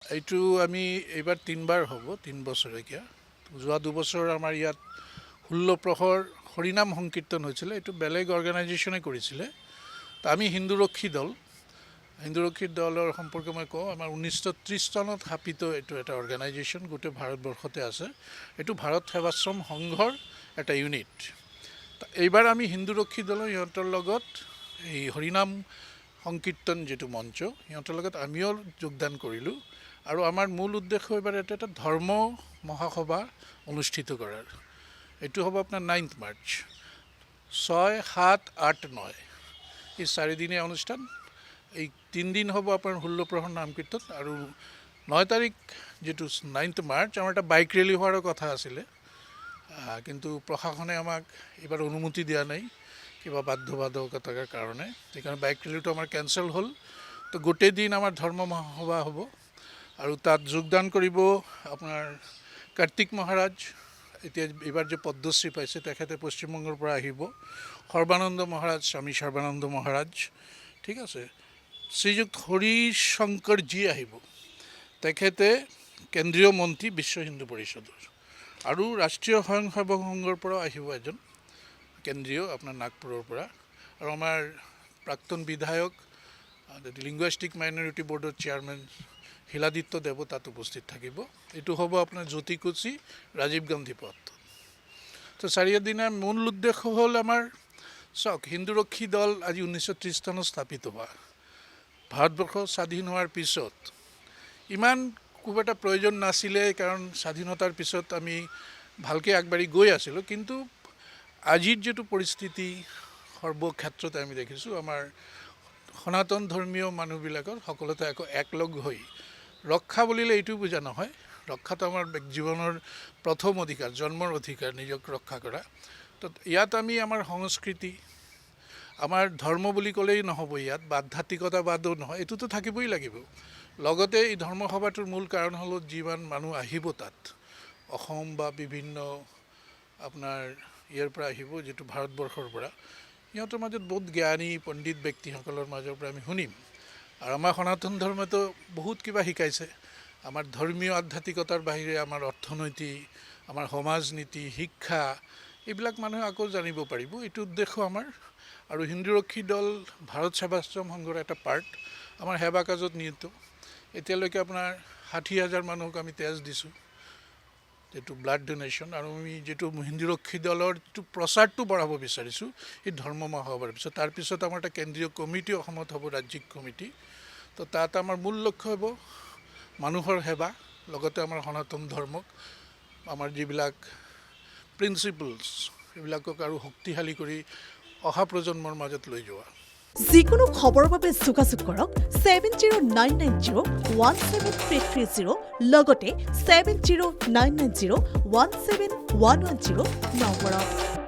এইটো আমি এইবাৰ 3বাৰ হ'ব, 3 বছৰীয়া। যোৱা 2 বছৰ আমাৰ ইয়াত 16 প্ৰহৰ হৰিনাম সংকীৰ্তন হৈছিলে। এইটো বেলেগ অৰ্গেনাইজেশ্যনে কৰিছিলে। তো আমি হিন্দুৰক্ষী দলৰ সম্পৰ্কে মই কওঁ, আমাৰ 1930 চনত স্থাপিত এইটো এটা অৰ্গেনাইজেশ্যন, গোটেই ভাৰতবৰ্ষতে আছে। এইটো ভাৰত সেৱাশ্ৰম সংঘৰ এটা ইউনিট। এইবাৰ আমি হিন্দুৰক্ষী দলৰ সিহঁতৰ লগত এই হৰিনাম সংকীৰ্তন যিটো মঞ্চ, সিহঁতৰ লগত আমিও যোগদান কৰিলোঁ। আৰু আমাৰ মূল উদ্দেশ্য এইবাৰ এটা ধৰ্ম মহাসভা অনুষ্ঠিত কৰাৰ। এইটো হ'ব আপোনাৰ 9 মাৰ্চ, 6, 7, 8, 9 এই 4 দিনীয়া অনুষ্ঠান। এই 3 দিন হ'ব আপোনাৰ 16 প্ৰহৰ নাম কীৰ্তন, আৰু 9 তাৰিখ যিটো 9 মাৰ্চ আমাৰ এটা বাইক ৰেলী হোৱাৰো কথা আছিলে, কিন্তু প্ৰশাসনে আমাক এইবাৰ অনুমতি দিয়া নাই কিবা বাধ্যবাধকতাৰ কাৰণে। সেইকাৰণে বাইক ৰেলীটো আমাৰ কেঞ্চেল হ'ল। তো গোটেই দিন আমাৰ ধৰ্ম মহাসভা হ'ব, আৰু তাত যোগদান কৰিব আপোনাৰ কাৰ্তিক মহাৰাজ, এতিয়া এইবাৰ যে পদ্মশ্ৰী পাইছে তেখেতে পশ্চিমবংগৰ পৰা আহিব। সৰ্বানন্দ মহাৰাজ, স্বামী সৰ্বানন্দ মহাৰাজ, ঠিক আছে। শ্ৰীযুক্ত হৰিশংকৰজী আহিব, তেখেতে কেন্দ্ৰীয় মন্ত্ৰী বিশ্ব হিন্দু পৰিষদৰ। আৰু ৰাষ্ট্ৰীয় স্বয়ংসেৱক সংঘৰ পৰাও আহিব এজন কেন্দ্ৰীয়, আপোনাৰ নাগপুৰৰ পৰা। আৰু আমাৰ প্ৰাক্তন বিধায়ক, লিংগুৱেষ্টিক মাইনৰিটি বৰ্ডৰ চেয়াৰমেন শিলাদিত্য দেৱ তাত উপস্থিত থাকিব। এইটো হ'ব আপোনাৰ জ্যোতিকুচি ৰাজীৱ গান্ধী পথ। তো 4 দিনৰ মূল উদ্দেশ্য হ'ল আমাৰ, চাওক, হিন্দুৰক্ষী দল আজি 1930 চনত স্থাপিত হোৱা। ভাৰতবৰ্ষ স্বাধীন হোৱাৰ পিছত ইমান খুব এটা প্ৰয়োজন নাছিলে, কাৰণ স্বাধীনতাৰ পিছত আমি ভালকৈ আগবাঢ়ি গৈ আছিলোঁ। কিন্তু আজিৰ যিটো পৰিস্থিতি সৰ্বক্ষেত্ৰতে আমি দেখিছোঁ, আমাৰ সনাতন ধৰ্মীয় মানুহবিলাকৰ সকলোতে একলগ হৈ ৰক্ষা বুলিলে এইটো বুজা নহয়। ৰক্ষাটো আমাৰ জীৱনৰ প্ৰথম অধিকাৰ, জন্মৰ অধিকাৰ, নিজক ৰক্ষা কৰা। তো ইয়াত আমি আমাৰ সংস্কৃতি, আমাৰ ধৰ্ম বুলি ক'লেই নহ'ব, ইয়াত আধ্যাত্মিকতাবাদো নহয়, এইটোতো থাকিবই লাগিব। লগতে এই ধৰ্মসভাটোৰ মূল কাৰণ হ'ল যিমান মানুহ আহিব তাত, অসম বা বিভিন্ন আপোনাৰ ইয়াৰ পৰা আহিব, যিটো ভাৰতবৰ্ষৰ পৰা, সিহঁতৰ মাজত বহুত জ্ঞানী পণ্ডিত ব্যক্তিসকলৰ মাজৰ পৰা আমি শুনিম। আৰু আমাৰ সনাতন ধৰ্মটো বহুত কিবা শিকাইছে। আমাৰ ধৰ্মীয় আধ্যাত্মিকতাৰ বাহিৰে আমাৰ অৰ্থনৈতিক, আমাৰ সমাজ নীতি, শিক্ষা, এইবিলাক মানুহে আকৌ জানিব পাৰিব। এইটো উদ্দেশ্য আমাৰ। আৰু হিন্দুৰক্ষী দল ভাৰত সেৱাশ্ৰম সংঘৰ এটা পাৰ্ট, আমাৰ সেৱা কাজত নিয়োজিত। এতিয়ালৈকে আপোনাৰ 60,000 মানুহক আমি তেজ দিছোঁ, যিটো ব্লাড ডোনেশ্যন। আৰু আমি যিটো হিন্দুৰক্ষী দলৰ যিটো প্ৰচাৰটো বঢ়াব বিচাৰিছোঁ এই ধৰ্ম মহাসভাৰ পিছত, তাৰপিছত আমাৰ এটা কেন্দ্ৰীয় কমিটি অসমত হ'ব, ৰাজ্যিক কমিটি। তো তাত আমাৰ মূল লক্ষ্য হ'ব মানুহৰ সেৱা, লগতে আমাৰ সনাতন ধৰ্মক, আমাৰ যিবিলাক প্ৰিন্সিপলছ, সেইবিলাকক আৰু শক্তিশালী কৰি অহা প্ৰজন্মৰ মাজত লৈ যোৱা। যিকোনো খবৰৰ বাবে যোগাযোগ কৰক 7099017330, লগতে 7099017110 নম্বৰত।